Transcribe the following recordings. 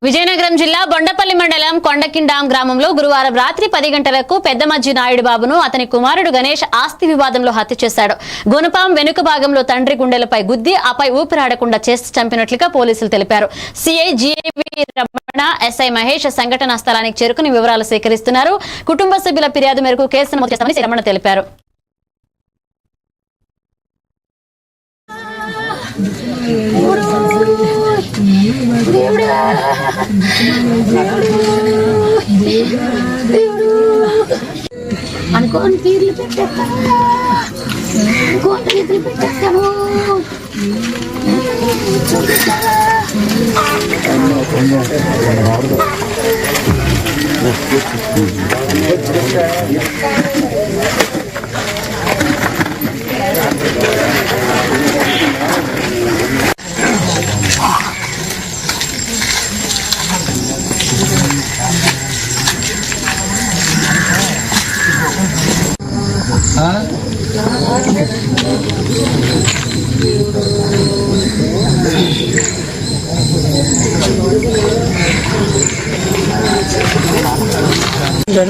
విజయనగరం జిల్లా బొండపల్లి మండలం కొండకిండాం గ్రామంలో గురువారం రాత్రి 10 గంటలకు పెద్దమజ్జి నాయుడు బాబును అతని కుమారుడు గణేష్ ఆస్తి వివాదంలో హత్య చేశాడు. గుణపాం వెనుక భాగంలో తండ్రి గుండెలపై గుద్ది ఆపై ఊపిరాడకుండా చేసి చంపినట్లుగా పోలీసులు తెలిపారు. CI GV Ramana, SI Mahesh సంఘటనా స్థలానికి చేరుకుని వివరాలు సేకరిస్తున్నారు. కుటుంబ సభ్యుల ఫిర్యాదు మేరకు కేసు నమోదు చేస్తామని రమణ తెలిపారు. అనుకోని తీర్లు పెట్టేస్తాను, తీర్లు పెట్టేస్తాను.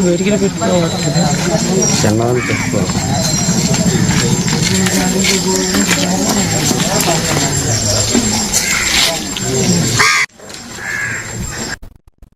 బయటికి పెట్టుకోవాలి.